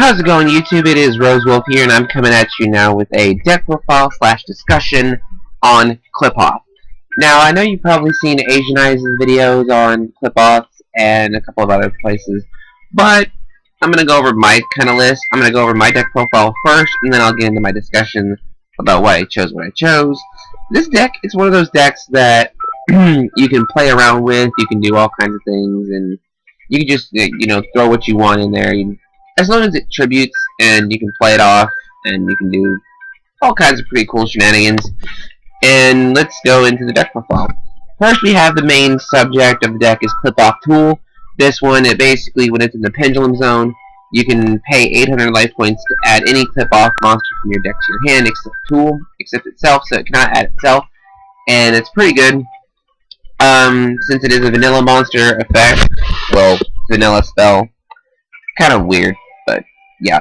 How's it going, YouTube? It is Rosewolf here, and I'm coming at you now with a deck profile / discussion on Qlipoth. Now, I know you've probably seen Asian Eyes' videos on Qlipoth and a couple of other places, but I'm going to go over my kind of list. I'm going to go over my deck profile first, and then I'll get into my discussion about why I chose what I chose. This deck is one of those decks that you can play around with, you can do all kinds of things, and you can just, throw what you want in there. As long as it tributes and you can play it off and you can do all kinds of pretty cool shenanigans. And let's go into the deck profile. First, we have the main subject of the deck is Qlipoth Tool. This one, it basically, when it's in the pendulum zone, you can pay 800 life points to add any Qlipoth monster from your deck to your hand except Tool, except itself, so it cannot add itself. And it's pretty good. Since it is a vanilla monster effect, well, vanilla spell, kind of weird, but yeah.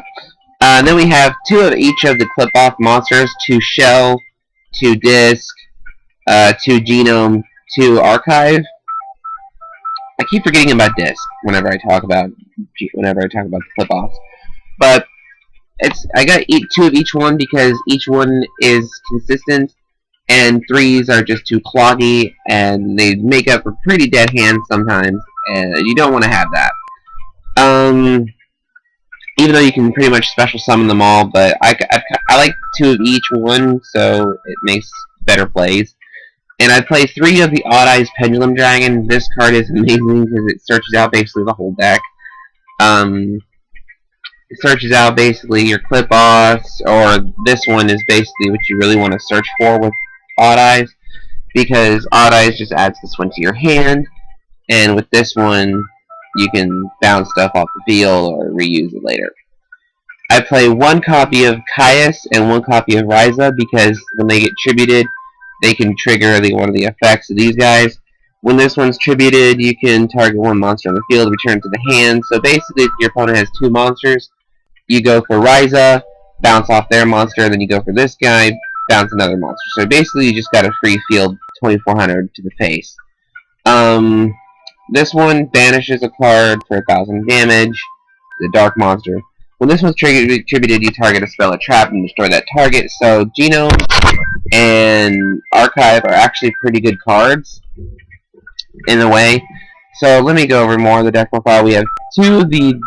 Then we have 2 of each of the Qlipoth monsters: 2 Shell, 2 Disc, 2 Genome, 2 Archive. I keep forgetting about Disc whenever I talk about the Qlipoths, but I got 2 of each one because each one is consistent, and 3s are just too cloggy, and they make up for pretty dead hands sometimes, and you don't want to have that. Even though you can pretty much special summon them all, but I like 2 of each one, so it makes better plays. And I play 3 of the Odd Eyes Pendulum Dragon. This card is amazing because it searches out basically the whole deck. It searches out basically your Qlipoths, or this one is basically what you really want to search for with Odd Eyes, because Odd Eyes just adds this one to your hand, and with this one you can bounce stuff off the field or reuse it later. I play 1 copy of Caius and 1 copy of Ryza because when they get tributed, they can trigger one of the effects of these guys. When this one's tributed, you can target 1 monster on the field, return it to the hand. So basically, if your opponent has 2 monsters, you go for Ryza, bounce off their monster, then you go for this guy, bounce another monster. So basically, you just got a free field 2400 to the face. This one banishes a card for 1000 damage, the Dark Monster. When this one's tributed, you target a spell or trap and destroy that target. So Genome and Archive are actually pretty good cards in a way. So let me go over more of the deck profile. We have 2 of the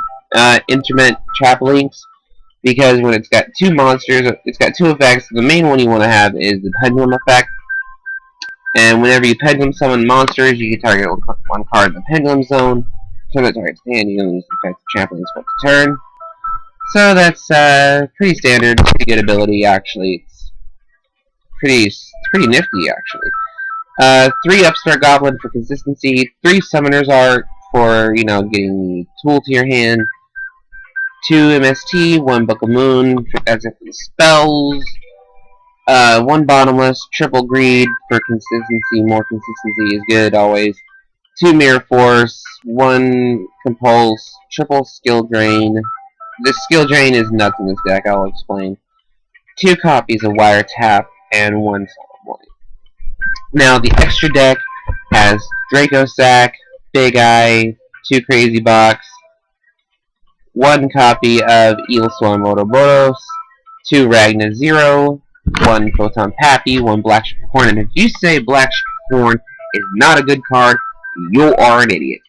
Interment Trap Links, because when it's got 2 monsters, it's got 2 effects. The main one you want to have is the Pendulum effect. And whenever you pendulum summon monsters, you can target 1 card in the pendulum zone. Turn that target's hand, you can use the effect of trampoline once a turn. So that's pretty standard, pretty good ability actually. It's pretty nifty actually. 3 Upstart Goblin for consistency. 3 Summoner's Art for getting the tool to your hand. 2 MST, 1 Book of Moon as if for the spells. 1 Bottomless, triple Greed for consistency. More consistency is good always. 2 Mirror Force, 1 Compulse, triple Skill Drain. This Skill Drain is nuts in this deck, I'll explain. 2 copies of Wiretap, and 1 Solemn Warning. Now, the extra deck has Draco Sack, Big Eye, 2 Crazy Box, 1 copy of Evil Swarm Ouroboros, 2 Ragna Zero, 1 Photon Pappy, 1 Black Horn, and if you say Black Horn is not a good card, you are an idiot.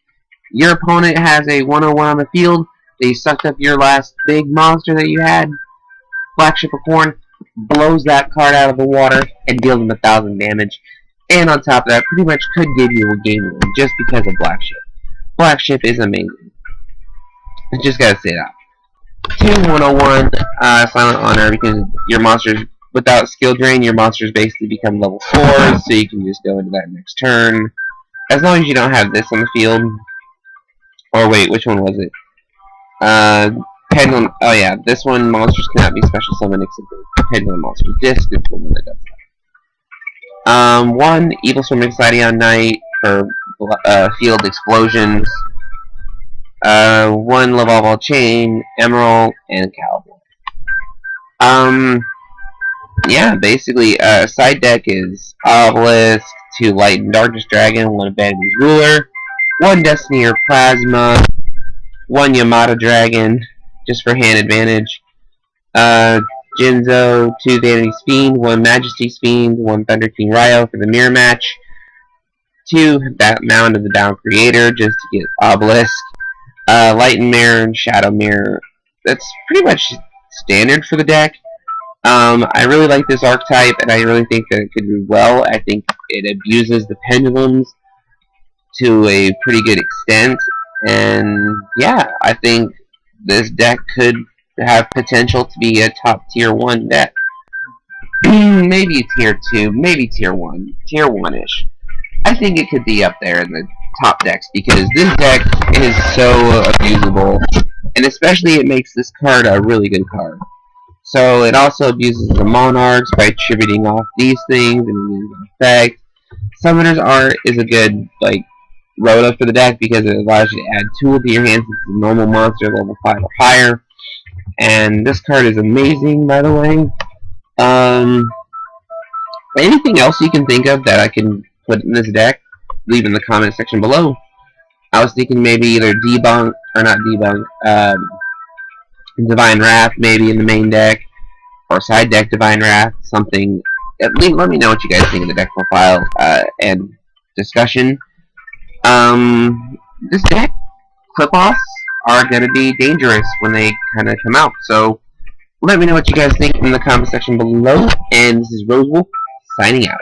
Your opponent has a 101 on the field, they sucked up your last big monster that you had, Black Horn blows that card out of the water and deals them 1000 damage, and on top of that, pretty much could give you a game win just because of Black Ship. Black Ship is amazing. I just gotta say that. 2 101 Silent Honor, because your monsters, without Skill Drain, your monsters basically become level 4, so you can just go into that next turn. As long as you don't have this on the field. Or wait, which one was it? Pendulum. Oh yeah, this one, monsters cannot be special summoned except for Pendulum Monster. Disc is the one that does that. 1 Evil Swarming Society on Night for field explosions. 1 Lavalval Chain, Emerald, and Cowboy. Yeah, basically, side deck is Obelisk, 2 Light and Darkness Dragon, 1 Abandoned Ruler, 1 Destiny or Plasma, 1 Yamato Dragon, just for hand advantage. Jinzo, 2 Vanity Fiend, 1 Majesty Fiend, 1 Thunder King Ryo for the mirror match. 2 Mound of the Down Creator just to get Obelisk. Light and Mirror and Shadow Mirror. That's pretty much standard for the deck. I really like this archetype, and I really think that it could do well. I think it abuses the pendulums to a pretty good extent, and yeah, I think this deck could have potential to be a top tier 1 deck. Maybe tier 2, maybe tier 1, tier 1-ish. I think it could be up there in the top decks because this deck is so abusable, and especially it makes this card a really good card. So it also abuses the Monarchs by tributing off these things and using effect. Summoner's Art is a good rota for the deck because it allows you to add 2 to your hand since it's a normal monster level 5 or higher. And this card is amazing, by the way. Anything else you can think of that I can put in this deck? Leave in the comment section below. I was thinking maybe either Debunk, or not Debunk, Divine Wrath maybe in the main deck, or side deck Divine Wrath, something. Let me know what you guys think of the deck profile and discussion. This deck, Qlipoths are going to be dangerous when they kind of come out, so let me know what you guys think in the comment section below, and this is Rosewolf, signing out.